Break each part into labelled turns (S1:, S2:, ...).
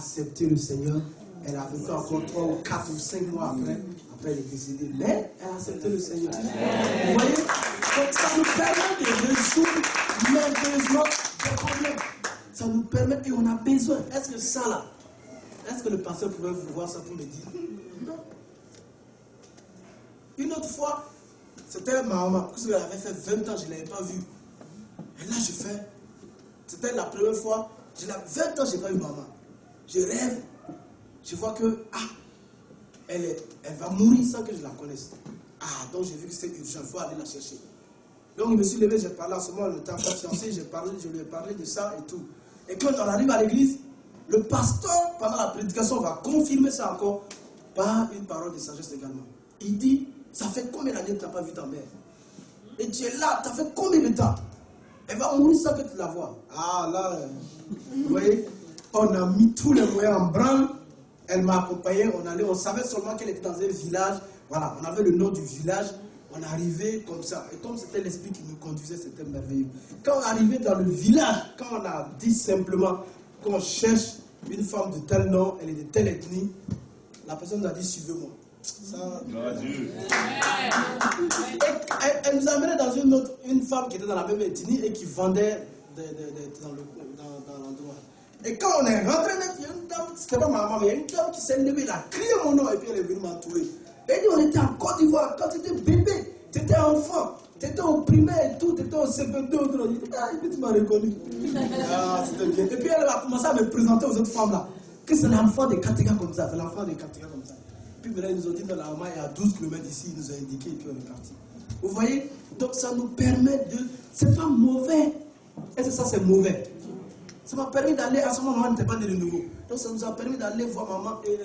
S1: accepté le Seigneur. Elle a vécu encore 3 ou 4 ou 5 mois après. Après, elle est décédée. Mais elle a accepté le Seigneur. Vous voyez? Donc, ça nous permet de résoudre merveilleusement des problèmes. Ça nous permet, et on a besoin. Est-ce que ça là, est-ce que le pasteur pouvait vous voir ça pour me dire? Non. Une autre fois, c'était ma maman. Parce qu'elle avait fait 20 ans, je ne l'avais pas vue. Et là, c'était la première fois, 20 ans, je n'ai pas vu maman. Je rêve, je vois que, elle va mourir sans que je la connaisse. Donc j'ai vu que c'était urgent, il faut aller la chercher. Donc je me suis levé, j'ai parlé à ce moment, le temps consciencé, je lui ai parlé de ça et tout. Et quand on arrive à l'église, le pasteur, pendant la prédication, va confirmer ça encore par une parole de sagesse également. Il dit, ça fait combien d'années que tu n'as pas vu ta mère? Et tu es là, tu as fait combien de temps? Elle va mourir sans que tu la vois. Là, vous voyez, on a mis tous les moyens en branle. Elle m'a accompagné, on savait seulement qu'elle était dans un village. Voilà, on avait le nom du village. On arrivait comme ça. Et comme c'était l'esprit qui nous conduisait, c'était merveilleux. Quand on arrivait dans le village, quand on a dit simplement qu'on cherche une femme de tel nom, elle est de telle ethnie, la personne nous a dit suivez-moi. Elle nous a amené dans une femme qui était dans la même ethnie et qui vendait dans l'endroit. Et quand on est rentré, il y a une dame, c'était pas ma maman, mais il y a une dame qui s'est levée, elle a crié mon nom et puis elle est venue m'entourer. Elle dit on était en Côte d'Ivoire, quand tu étais bébé, tu étais enfant, tu étais au primaire et tout, tu étais au CP2, et puis tu m'as reconnu. C'était bien. Et puis elle a commencé à me présenter aux autres femmes là, que c'est l'enfant des Katega comme ça, c'est l'enfant des Katega comme ça. Puis maintenant ils nous ont dit dans la maman, il y a 12 km ici, ils nous ont indiqué et puis on est parti. Vous voyez, donc ça nous permet de, c'est pas mauvais. Est-ce que ça c'est mauvais? Ça m'a permis d'aller, à ce moment, maman n'était pas née de nouveau. Donc ça nous a permis d'aller voir maman et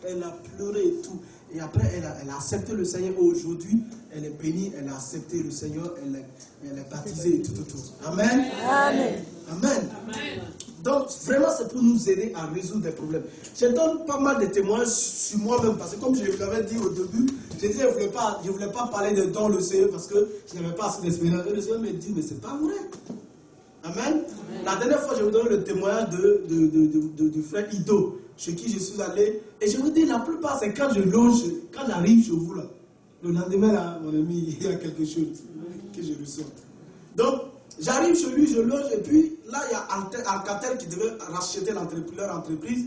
S1: elle a pleuré et tout. Et après, elle a accepté le Seigneur. Aujourd'hui, elle est bénie, elle a accepté le Seigneur, elle est baptisée et tout autour. Amen. Amen. Amen. Amen. Donc vraiment, c'est pour nous aider à résoudre des problèmes. Je donne pas mal de témoignages sur moi-même, parce que comme je vous l'avais dit au début, je disais, je ne voulais pas parler de don le Seigneur parce que je n'avais pas assez d'expérience. Et le Seigneur me dit, mais c'est pas vrai. Amen. La dernière fois, je vous donne le témoignage du frère Ido, chez qui je suis allé. Et je vous dis, la plupart, c'est quand je loge, quand j'arrive chez vous, là. Le lendemain, là, mon ami, il y a quelque chose que je ressens. Donc, j'arrive chez lui, je loge, et puis là, il y a Alcatel qui devait racheter leur entreprise.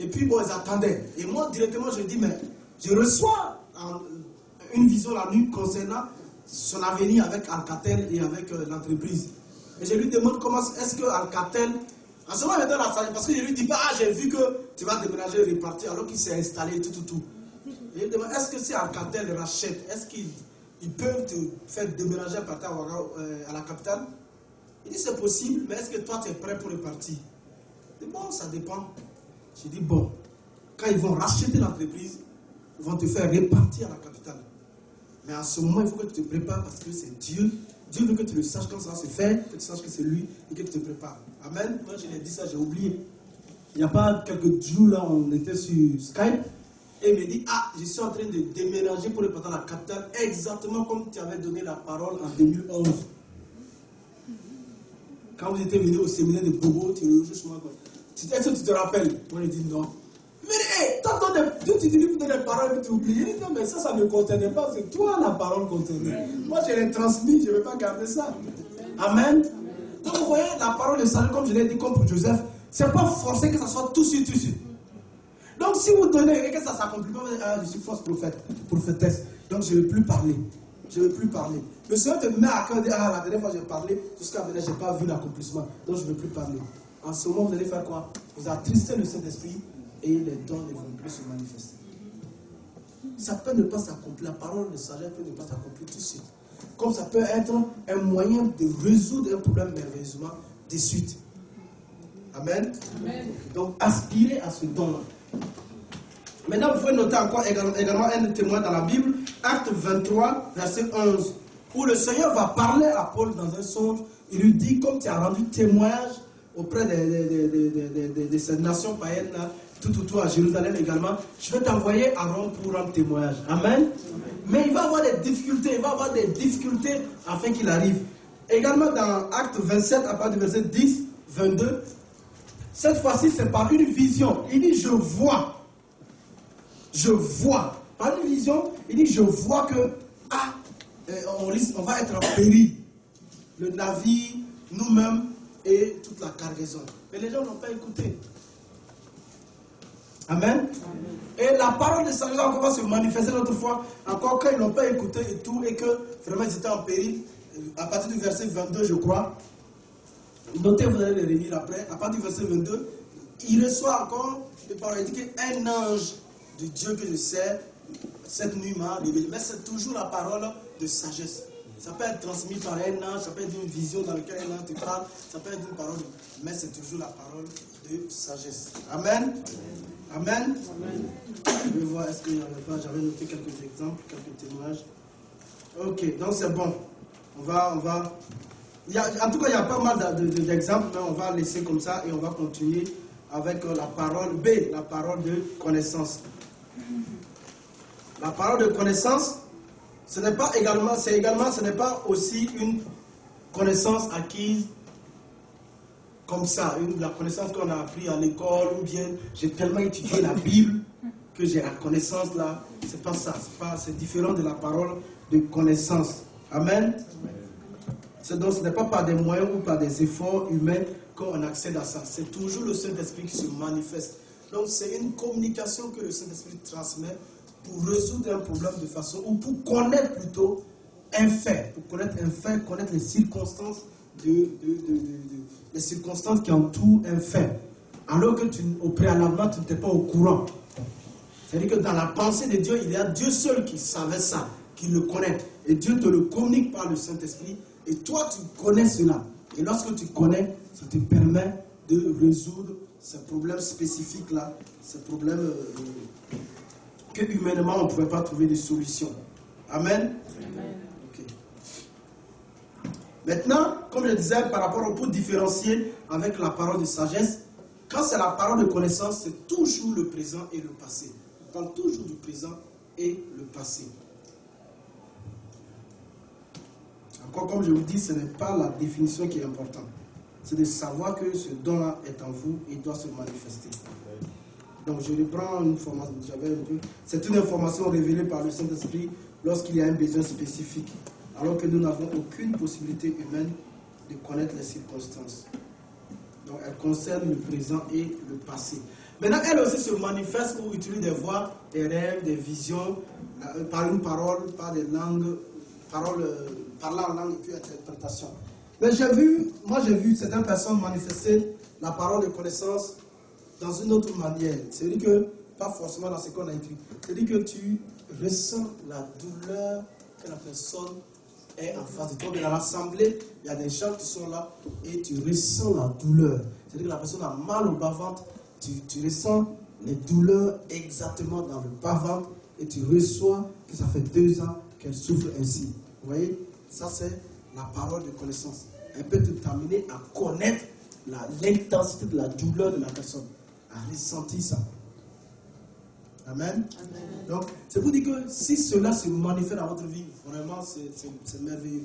S1: Et puis, bon, ils attendaient. Et moi, directement, je dis, mais je reçois une vision la nuit concernant son avenir avec Alcatel et avec l'entreprise. Et je lui demande comment est-ce que Alcatel, en ce moment, il est dans la salle, parce que je lui dis pas, j'ai vu que tu vas déménager et repartir, alors qu'il s'est installé, tout. Et je lui demande, est-ce que si Alcatel rachète, est-ce qu'ils peuvent te faire déménager à partir à la capitale? Il dit, c'est possible, mais est-ce que toi, tu es prêt pour repartir? Je dis, bon, ça dépend. Je dis, bon, quand ils vont racheter l'entreprise, ils vont te faire repartir à la capitale. Mais en ce moment, il faut que tu te prépares parce que c'est Dieu. Dieu veut que tu le saches quand ça va se faire, que tu saches que c'est lui et que tu te prépares. Amen. Moi, je l'ai dit ça, j'ai oublié. Il n'y a pas quelques jours là, on était sur Skype et il me dit, je suis en train de déménager pour repartir à la capitale exactement comme tu avais donné la parole en 2011. Quand vous étiez venu au séminaire de Bobo, tu logeais chez moi. Est-ce que tu te rappelles? Moi, je dis non. Mais tu dis pour donner des paroles et tu oublies. Non, mais ça ne concernait pas. C'est toi la parole concernée. Moi, je l'ai transmis, je ne vais pas garder ça. Amen. Donc, vous voyez, la parole de salut, comme je l'ai dit, comme pour Joseph, ce n'est pas forcé que ça soit tout de suite. Donc, si vous donnez et que ça ne s'accomplit pas, je suis fausse prophétesse. Donc, je ne vais plus parler. Le Seigneur te met à cœur de la dernière fois j'ai parlé, jusqu'à maintenant, je n'ai pas vu l'accomplissement. Donc, je ne vais plus parler. En ce moment, vous allez faire quoi? Vous attristez le Saint-Esprit. Et les dons ne vont plus se manifester. Ça peut ne pas s'accomplir, la parole de sagesse peut ne pas s'accomplir tout de suite. Comme ça peut être un moyen de résoudre un problème merveilleusement de suite. Amen. Amen. Donc, aspirez à ce don-là. Maintenant, vous pouvez noter encore également un témoin dans la Bible, Acte 23, verset 11, où le Seigneur va parler à Paul dans un songe. Il lui dit, comme tu as rendu témoignage auprès de ces nations païennes-là, tout à Jérusalem également, je vais t'envoyer à Rome pour rendre témoignage. Amen. Mais il va avoir des difficultés, afin qu'il arrive. Également dans Acte 27, à partir du verset 10, 22, Cette fois-ci, c'est par une vision. Il dit, je vois. Je vois. Par une vision, il dit, je vois que, on va être en péril. Le navire, nous-mêmes et toute la cargaison. Mais les gens n'ont pas écouté. Amen. Et la parole de sagesse encore va se manifester l'autre fois, encore quand ils n'ont pas écouté et tout, et que vraiment ils étaient en péril. À partir du verset 22, je crois. Notez, vous allez les relire après. À partir du verset 22, il reçoit encore des paroles. Il dit qu'un ange de Dieu que je sais, cette nuit m'a révélé. Mais c'est toujours la parole de sagesse. Ça peut être transmis par un ange, ça peut être une vision dans laquelle un ange te parle, ça peut être une parole, mais c'est toujours la parole de sagesse. Amen. Amen. Amen. Je vais voir, est-ce qu'il n'y avait pas, j'avais noté quelques exemples, quelques témoignages. Ok, donc c'est bon. On va. En tout cas, il y a pas mal d'exemples, mais on va laisser comme ça et on va continuer avec la parole B, la parole de connaissance. La parole de connaissance, ce n'est pas aussi une connaissance acquise comme ça, la connaissance qu'on a appris à l'école, ou bien j'ai tellement étudié la Bible que j'ai la connaissance là. C'est pas ça, c'est différent de la parole de connaissance. Amen. Donc ce n'est pas par des moyens ou par des efforts humains qu'on accède à ça. C'est toujours le Saint-Esprit qui se manifeste. Donc c'est une communication que le Saint-Esprit transmet pour résoudre un problème de façon, ou pour connaître plutôt un fait, connaître les circonstances les circonstances qui entourent un fait, alors que au préalablement tu n'étais pas au courant. C'est-à-dire que dans la pensée de Dieu, il y a Dieu seul qui savait ça, qui le connaît, et Dieu te le communique par le Saint-Esprit, et toi tu connais cela, et lorsque tu connais, ça te permet de résoudre ces problèmes spécifiques là, ces problèmes que humainement on ne pouvait pas trouver de solution. Amen. Amen. Okay. Maintenant, comme je disais, par rapport pour différencier avec la parole de sagesse, quand c'est la parole de connaissance, c'est toujours le présent et le passé. On parle toujours du présent et le passé. Encore comme je vous dis, ce n'est pas la définition qui est importante. C'est de savoir que ce don-là est en vous et doit se manifester. Donc je reprends une information, c'est une information révélée par le Saint-Esprit lorsqu'il y a un besoin spécifique, alors que nous n'avons aucune possibilité humaine de connaître les circonstances. Donc elle concerne le présent et le passé. Maintenant, elle aussi se manifeste pour utiliser des voix, des rêves, des visions, par une parole, par des langues, parlant en langue et puis interprétation. Mais moi j'ai vu certaines personnes manifester la parole de connaissance dans une autre manière. C'est-à-dire que, pas forcément dans ce qu'on a écrit, c'est-à-dire que tu ressens la douleur que la personne est en face de toi. Dans l'assemblée, il y a des gens qui sont là et tu ressens la douleur. C'est-à-dire que la personne a mal au bas-ventre, tu ressens les douleurs exactement dans le bas-ventre et tu reçois que ça fait 2 ans qu'elle souffre ainsi. Vous voyez, ça c'est la parole de connaissance. Elle peut t'amener à connaître l'intensité de la douleur de la personne, à ressentir ça. Amen. Amen. Donc, c'est pour dire que si cela se manifeste dans votre vie, vraiment, c'est merveilleux.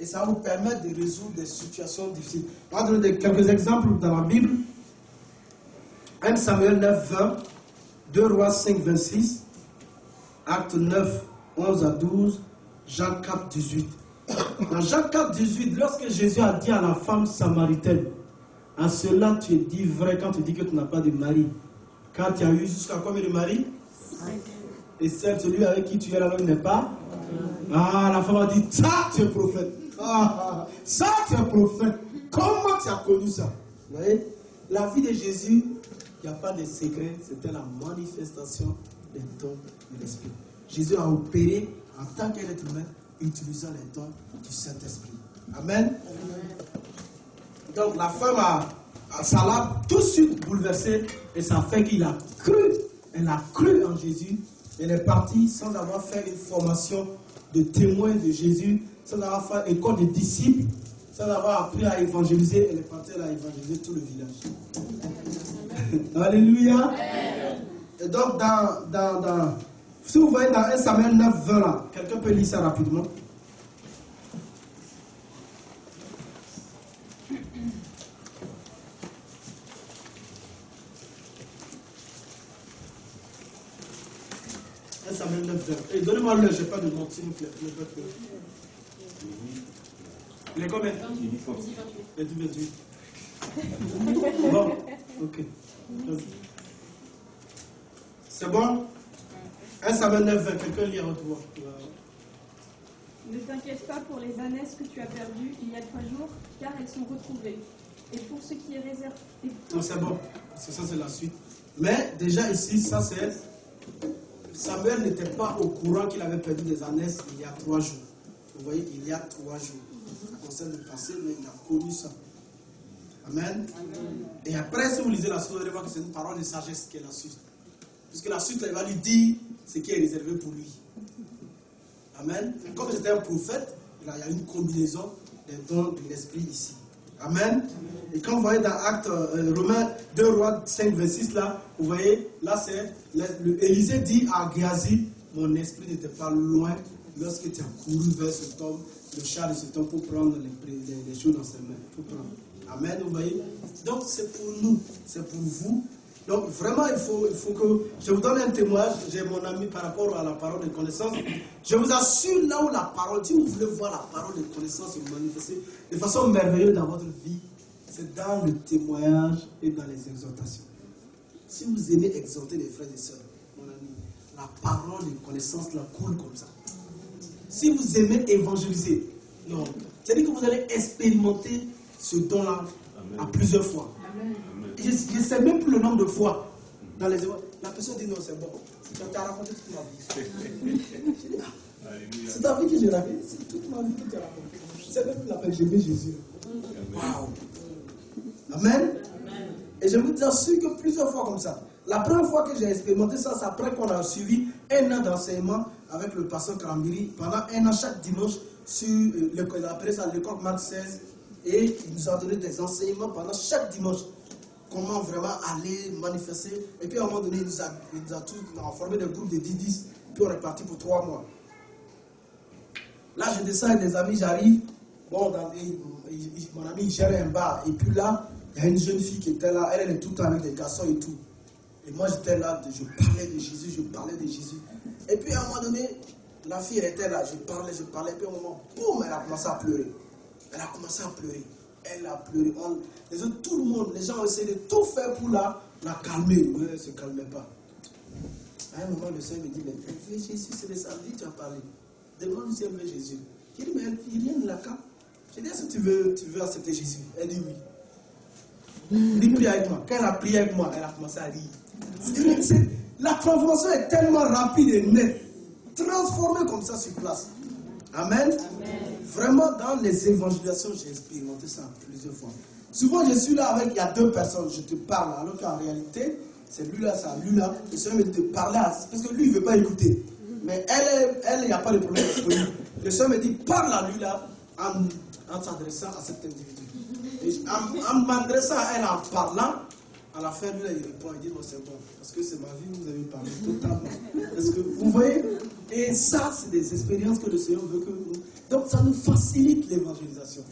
S1: Et ça va vous permettre de résoudre des situations difficiles. On va donner quelques exemples dans la Bible. 1 Samuel 9, 20, 2 Rois 5, 26, Acte 9, 11 à 12, Jean 4, 18. Dans Jean 4, 18, lorsque Jésus a dit à la femme samaritaine, à cela tu es dit vrai quand tu dis que tu n'as pas de mari. Quand tu as eu jusqu'à combien de maris? 5. Et celui avec qui tu es là, il n'est pas? Ah, la femme a dit, ça tu es prophète. Ah, ça tu es prophète. Comment tu as connu ça? Vous voyez, la vie de Jésus, il n'y a pas de secret, c'était la manifestation des dons de l'Esprit. Jésus a opéré en tant qu'être humain, utilisant les dons du Saint-Esprit. Amen. Amen. Donc la femme ça l'a tout de suite bouleversé et ça fait qu'il a cru. Elle a cru en Jésus. Elle est partie sans avoir fait une formation de témoin de Jésus, sans avoir fait une école de disciples, sans avoir appris à évangéliser. Elle est partie à évangéliser tout le village. Alléluia. Amen. Et donc si vous voyez dans 1 Samuel 9, 20 là, quelqu'un peut lire ça rapidement. 1 Samuel 9, 20. Et donnez-moi l'heure, je n'ai pas de montre, s'il vous plaît. Il est combien? Il est 28. Bon, ok. C'est bon? 1 Samuel 9, 20. Quelqu'un lit à haute voix.
S2: Ne t'inquiète pas pour les ânesses que tu as perdues il y a 3 jours, car elles sont retrouvées. Et pour ce qui est réservé...
S1: Non, c'est bon. Ça, c'est la suite. Mais déjà ici, ça c'est... Samuel n'était pas au courant qu'il avait perdu des ânesses il y a 3 jours. Vous voyez, il y a 3 jours. Ça concerne le passé, mais il a connu ça. Amen. Et après, si vous lisez la suite, vous allez voir que c'est une parole de sagesse qui est la suite. Puisque la suite, elle va lui dire ce qui est réservé pour lui. Amen. Et comme c'était un prophète, il y a une combinaison des dons de l'esprit ici. Amen. Et quand vous voyez dans Acte Romains 2 Rois 5, 26, là, vous voyez, là c'est, Élisée dit à Géasi, mon esprit n'était pas loin lorsque tu as couru vers cet homme, le char de cet homme pour prendre les choses dans ses mains. Pour prendre. Amen, vous voyez. Donc c'est pour nous, c'est pour vous. Donc vraiment, il faut que... Je vous donne un témoignage, j'ai mon ami par rapport à la parole de connaissance. Je vous assure, là où la parole, si vous voulez voir la parole de connaissance se manifester de façon merveilleuse dans votre vie, c'est dans le témoignage et dans les exhortations. Si vous aimez exhorter les frères et sœurs, mon ami, la parole de connaissance la coule comme ça. Si vous aimez évangéliser, non, c'est-à-dire que vous allez expérimenter ce don-là à plusieurs fois. Je ne sais même plus le nombre de fois. Dans les... La personne dit non, c'est bon. Tu as raconté toute ma vie. C'est ta vie que j'ai raconté. C'est toute ma vie que tu as raconté. Je ne sais même plus la peine. J'aimais Jésus. Waouh. Amen. Et je vous assure que plusieurs fois comme ça. La première fois que j'ai expérimenté ça, c'est après qu'on a suivi 1 an d'enseignement avec le pasteur Karambiri. Pendant 1 an, chaque dimanche, sur l'école Marc 16. Et il nous a donné des enseignements pendant chaque dimanche. Comment vraiment aller manifester. Et puis à un moment donné, il nous a tous formé des groupes de 10-10. Puis on est parti pour 3 mois. Là, je descends avec des amis, j'arrive. Bon, mon ami, il gère un bar. Et puis là, il y a une jeune fille qui était là. Elle est tout le temps avec des garçons et tout. Et moi, j'étais là, je parlais de Jésus. Et puis à un moment donné, la fille, elle était là. Je parlais. Puis à un moment, boum, elle a commencé à pleurer. Elle a pleuré. Tout le monde, les gens ont essayé de tout faire pour la calmer. Mais elle ne se calmait pas. À un moment, le Seigneur me dit, mais elle veut Jésus, c'est de sa vie que tu as parlé. Demande si elle veut Jésus. Il dit, mais il vient de la cas. Je dis, est-ce que tu veux accepter Jésus? Elle dit oui. Il dit, prie avec moi. Quand elle a prié avec moi, elle a commencé à rire. La transformation est tellement rapide et nette. Transformée comme ça sur place. Amen. Vraiment, dans les évangélisations, j'ai expérimenté ça plusieurs fois. Souvent, je suis là avec, il y a 2 personnes, je te parle, alors qu'en réalité, c'est lui là, c'est lui-là. Le Seigneur me dit de parler parce que lui, il ne veut pas écouter. Mais elle, il n'y a pas de problème. Le Seigneur me dit, parle à lui là, en s'adressant à cet individu. Et en m'adressant à elle, en parlant, à la fin, lui là, il répond, il dit, non, c'est bon, parce que c'est ma vie, vous avez parlé totalement. Parce que, vous voyez, et ça, c'est des expériences que le Seigneur veut que nous... Donc, ça nous facilite l'évangélisation.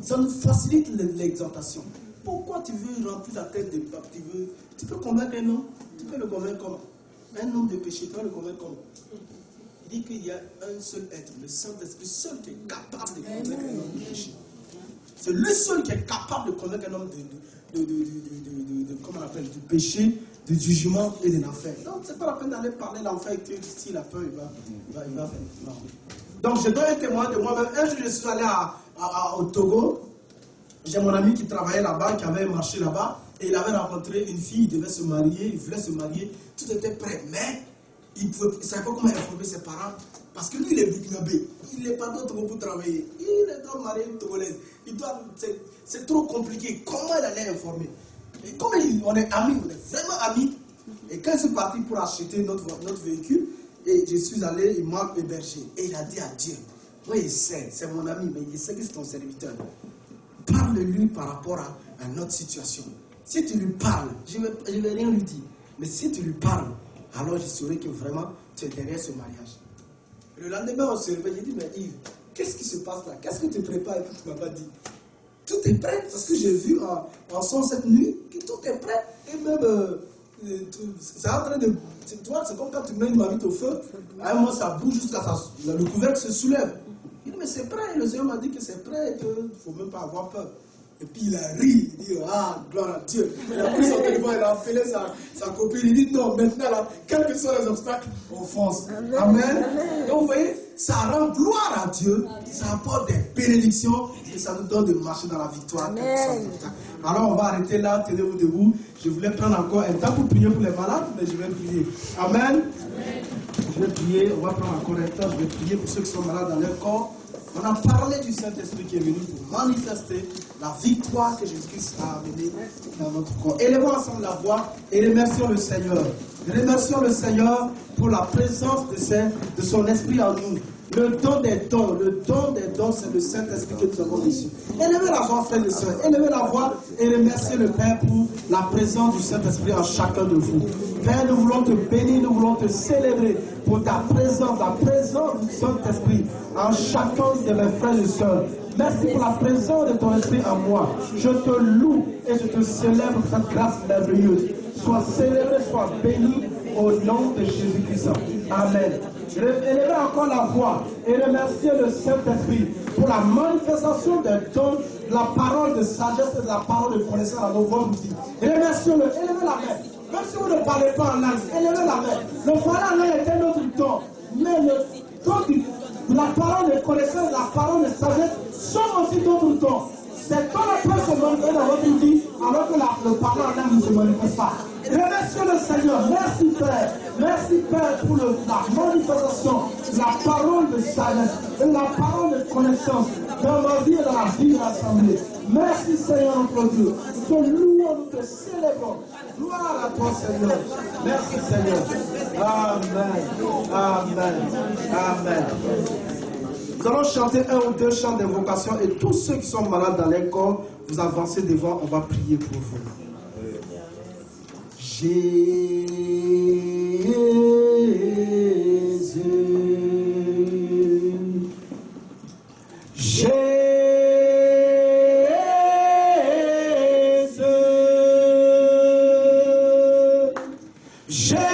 S1: Ça nous facilite l'exhortation. Pourquoi tu veux remplir la tête de pape? Tu peux convaincre un homme? Tu peux le convaincre comment? Un homme de péché, tu peux le convaincre comment? Il dit qu'il y a un seul être, le Saint-Esprit seul qui est capable de convaincre un homme de péché. C'est lui seul qui est capable de convaincre un homme comment on appelle, du péché, du jugement et de l'enfer. Donc, c'est pas la peine d'aller parler de l'enfer et que s'il a peur, il va faire. Non. Donc, je donne un témoin de moi-même. Un jour, je suis allé au Togo. J'ai mon ami qui travaillait là-bas, qui avait marché là-bas. Et il avait rencontré une fille, il devait se marier, il voulait se marier. Tout était prêt, mais il ne savait pas comment informer ses parents. Parce que lui, il est burkinabé. Il n'est pas d'autre pour travailler. Il est dans marié togolaise. C'est trop compliqué. Comment il allait informer? Et comme on est amis, on est vraiment amis. Et quand je suis parti pour acheter notre véhicule, et je suis allé, il m'a hébergé. Et il a dit à Dieu, moi il sait, c'est mon ami, mais il sait que c'est ton serviteur. Parle-lui par rapport à notre situation. Si tu lui parles, je ne vais rien lui dire. Mais si tu lui parles, alors je saurai que vraiment tu es derrière ce mariage. Le lendemain, on se réveille, j'ai dit, mais Yves, qu'est-ce qui se passe là? Qu'est-ce que tu prépares et que tu ne m'as pas dit? Tout est prêt, parce que j'ai vu en son cette nuit que tout est prêt. Et même C'est en train de... Tu vois, c'est comme quand tu mets une marmite au feu, à un moment ça bouge jusqu'à ce que le couvercle se soulève. Il dit, mais c'est prêt. Le Seigneur m'a dit que c'est prêt, qu'il ne faut même pas avoir peur. Et puis il a ri, il dit, ah, gloire à Dieu. Il a pris son téléphone, il a appelé sa copine, il dit, non, maintenant, là, quels que soient les obstacles, on fonce. Amen. Donc vous voyez, ça rend gloire à Dieu, ça apporte des bénédictions et ça nous donne de marcher dans la victoire. Alors on va arrêter là, tenez-vous debout. Je voulais prendre encore un temps pour prier pour les malades, mais je vais prier. Amen. Je vais prier, on va prendre encore un temps, je vais prier pour ceux qui sont malades dans leur corps. On a parlé du Saint-Esprit qui est venu pour manifester la victoire que Jésus-Christ a amenée dans notre corps. Élevons ensemble la voix et remercions le Seigneur. Remercions le Seigneur pour la présence de son Esprit en nous. Le don des dons, c'est le Saint-Esprit que nous avons reçu. Élevez la voix, frères et sœurs. Élevez la voix et remerciez le Père pour la présence du Saint-Esprit en chacun de vous. Père, nous voulons te bénir, nous voulons te célébrer pour ta présence, la présence du Saint-Esprit en chacun de mes frères et sœurs. Merci pour la présence de ton Esprit en moi. Je te loue et je te célèbre pour cette grâce merveilleuse. Sois célébré, sois béni au nom de Jésus-Christ. Amen. Élevez encore la voix et remerciez le Saint-Esprit pour la manifestation des dons, de la parole de sagesse et de la parole de connaissance dans nos vies. Remerciez-le, élevez la main. Même si vous ne parlez pas en langue, élevez la main. Le parler en langue était notre don, mais le don de la parole de connaissance, de la parole de sagesse sont aussi d'autres dons. C'est dans le peut se manifester dans votre vie alors que le parler en langue ne se manifeste pas. Remerciez le Seigneur. Merci Père. Merci Père pour la manifestation de la parole de sagesse et la parole de connaissance dans ma vie et dans la vie de l'Assemblée. Merci Seigneur notre Dieu. Nous te louons, nous te célébrons. Gloire à toi Seigneur. Merci Seigneur. Amen. Amen. Amen. Nous allons chanter un ou deux chants d'invocation et tous ceux qui sont malades dans les corps, vous avancez devant, on va prier pour vous. Jésus, Jésus, Jésus, Jésus.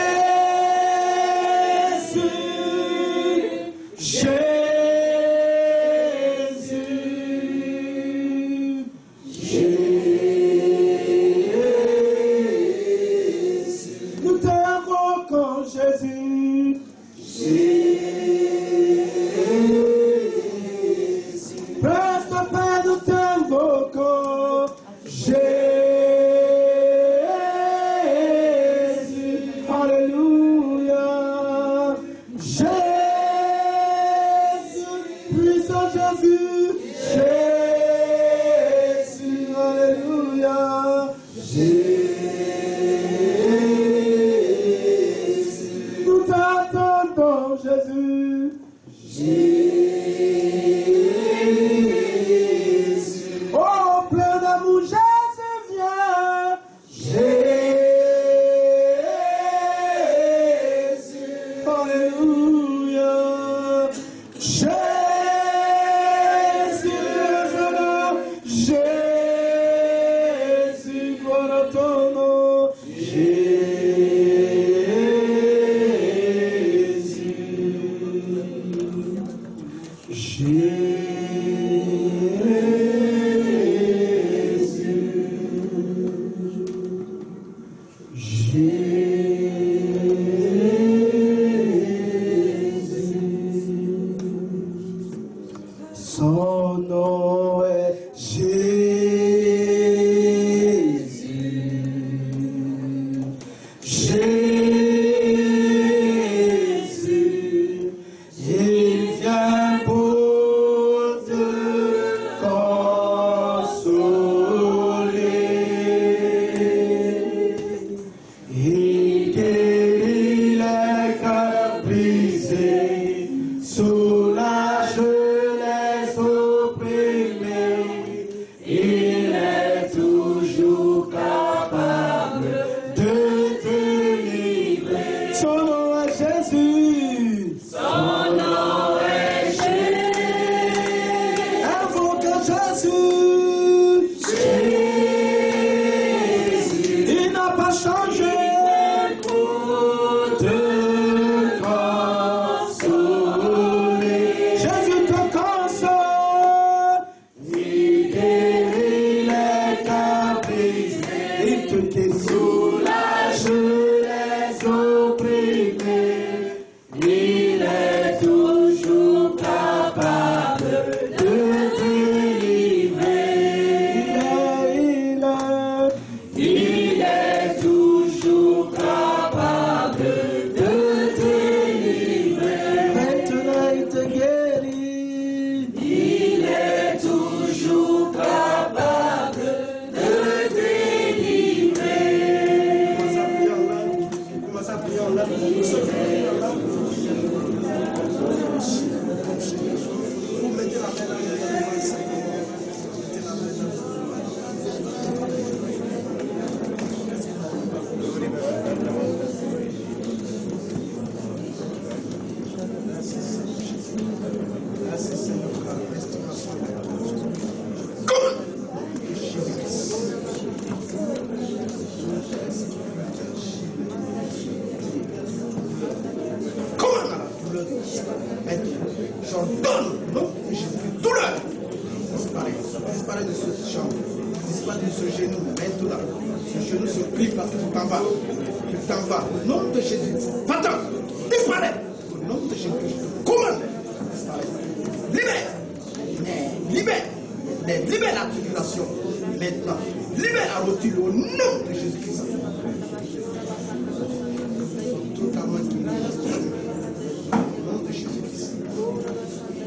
S3: Il n'a pas changé.
S1: douleur de disparaître. Maintenant, j'ordonne au nom de Jésus, douleur, disparaît de cette chambre, disparaît de ce genou. Maintenant, ce genou se plie parce que tu t'en vas. Tu t'en vas. Au nom de Jésus, va-t'en, disparaît. Au nom de Jésus, commande, disparaît. Libère, libère la tribulation. Maintenant, libère la rotule au nom de Jésus-Christ. Totalement guéri. Au nom de Jésus-Christ.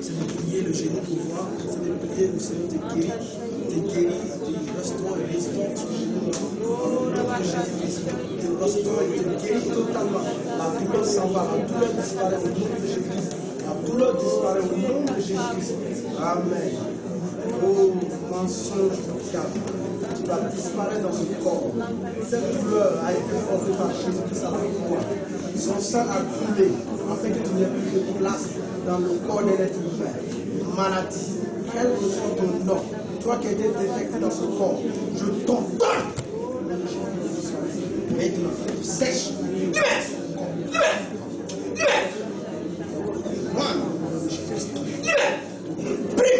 S1: C'est de plier le genou pour voir, c'est de plier le Seigneur te guérit, te restaure, ce genou. Au nom de Jésus-Christ, te restaure et te guérit totalement. La douleur s'en va, la douleur disparaît au nom de Jésus-Christ. La douleur disparaît au nom de Jésus-Christ. Amen. Oh, mensonge, tu vas disparaître dans ce corps. Cette douleur a été portée par Jésus-Christ à la croix. Son sang a coulé afin que tu n'aies plus de place dans le corps de l'être humain. Maladie, quel que soit ton nom, toi qui as été détecté dans ce corps, je t'ordonne. Maintenant, sèche, libère, libère, libère. Libère, prie,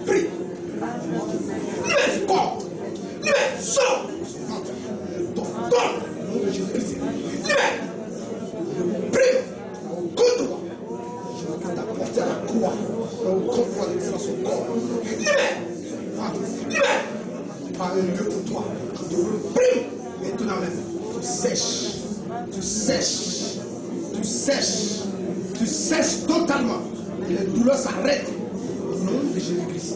S1: prie. Libère ce corps, libère, sors. Je t'ordonne, au nom de Jésus-Christ, libère. Prie, au compte de moi. Je vais t'apporter à la croix, au compte de moi dans son corps. Libère, libère. Pas un lieu pour toi. Je te prie, maintenant même. Tu sèches, tu sèches, tu sèches, tu sèches totalement. Et les douleurs s'arrêtent. Au nom de Jésus-Christ.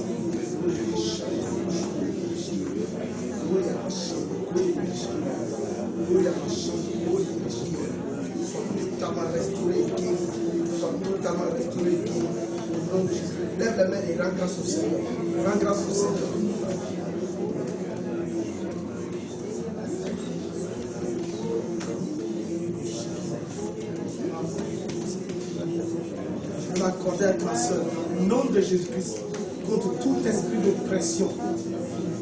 S1: Totalement restauré, totalement restauré. Au nom de Jésus. Lève la main et rends grâce au Seigneur. Rends grâce au Seigneur. Je vais accorder à ta soeur, au nom de Jésus-Christ, contre tout esprit d'oppression.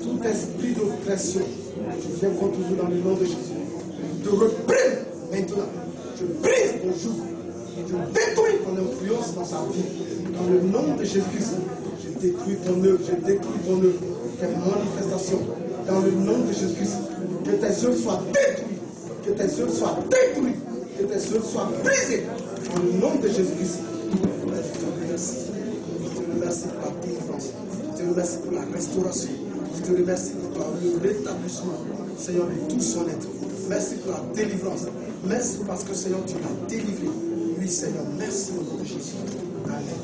S1: Tout esprit d'oppression. Je viens contre vous dans le nom de Jésus. Je reprends maintenant. Je brise ton joug. Je détruis ton influence dans sa vie. Dans le nom de Jésus-Christ, je détruis ton œuvre, je détruis ton œuvre, tes manifestations. Dans le nom de Jésus-Christ, que tes œuvres soient détruites, que tes œuvres soient détruites, que tes œuvres soient brisées. Dans le nom de Jésus-Christ, je te remercie. Je te remercie pour la délivrance. Je te remercie pour la restauration. Je te remercie pour le rétablissement, Seigneur, de tout son être. Merci pour la délivrance. Merci parce que, Seigneur, tu l'as délivré. Oui, Seigneur, merci au nom de Jésus. Amen.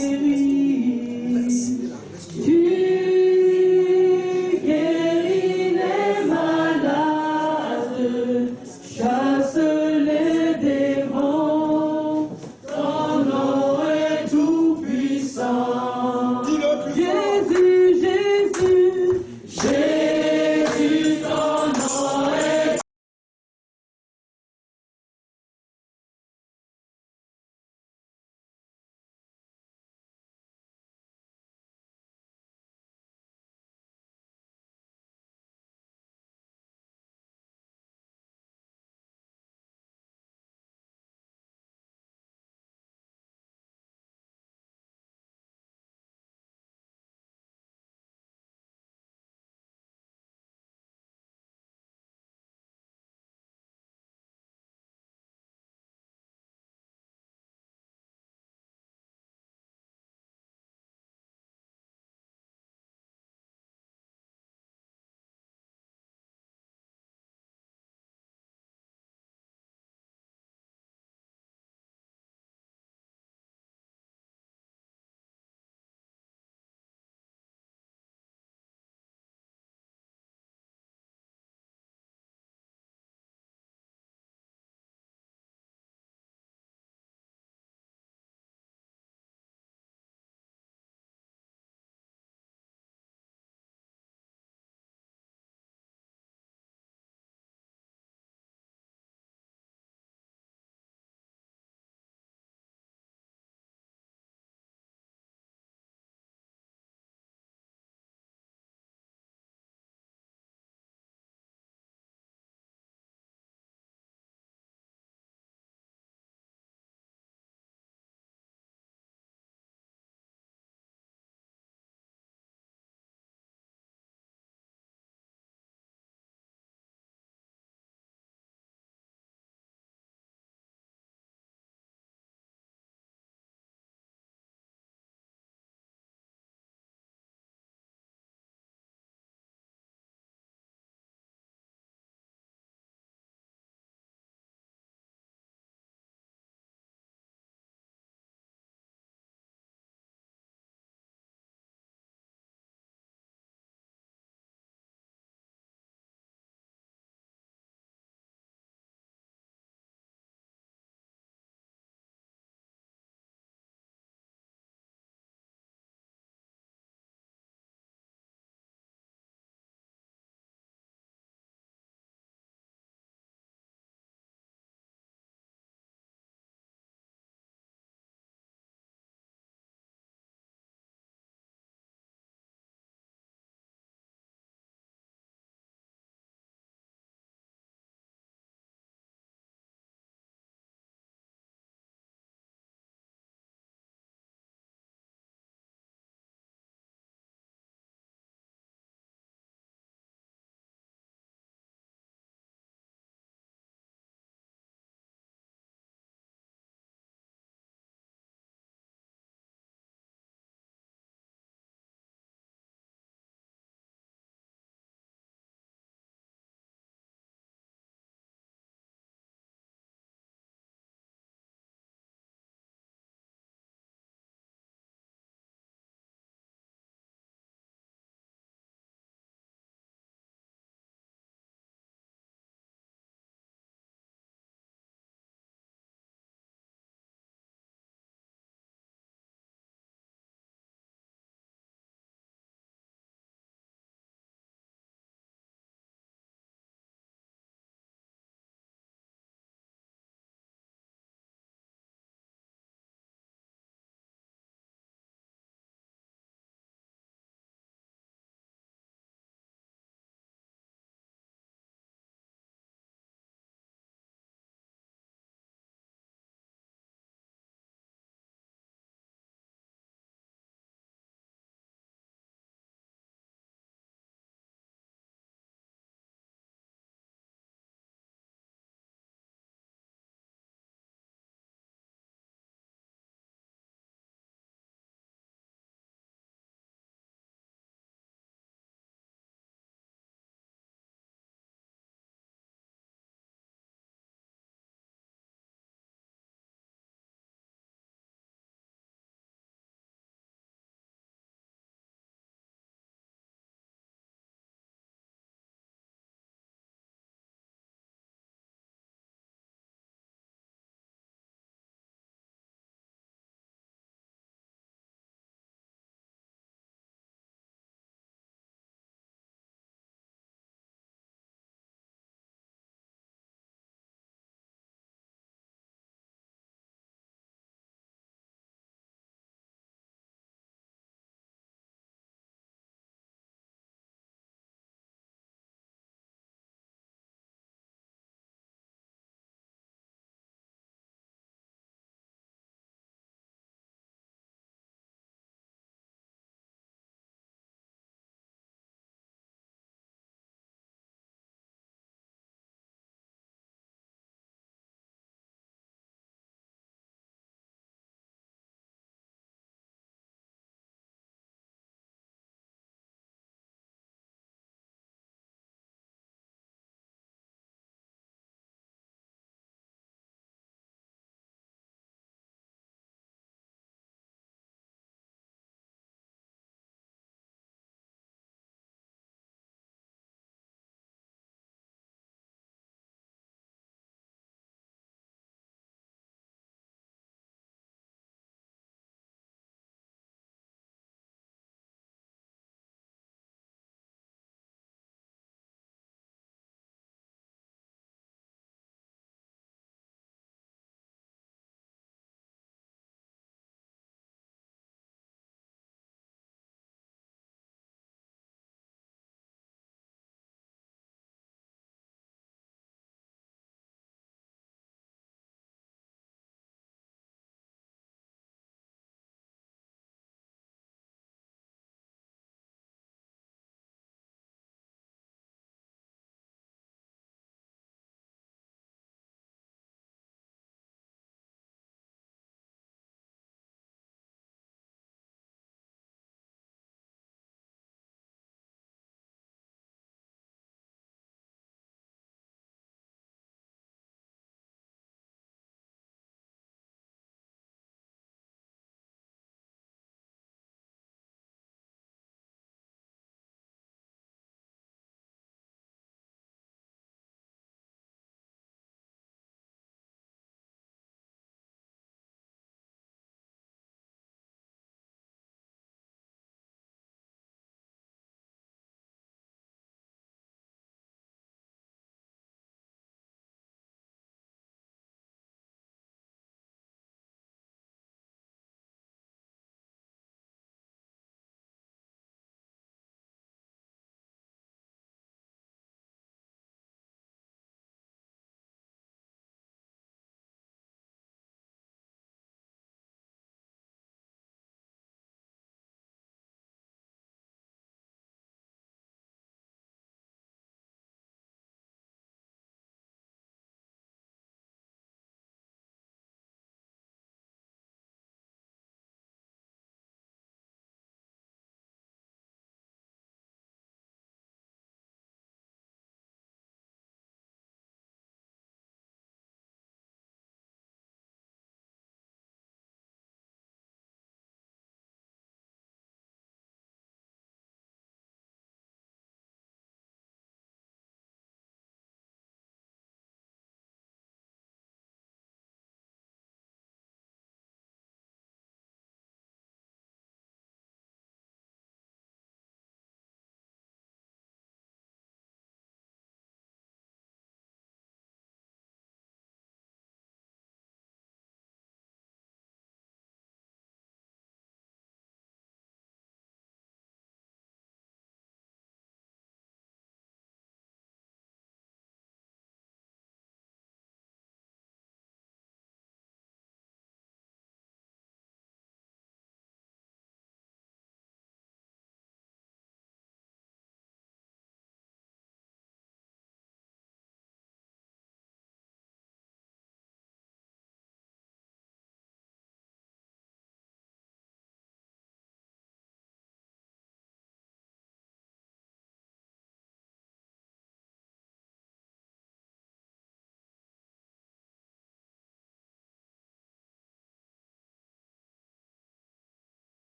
S2: guéri.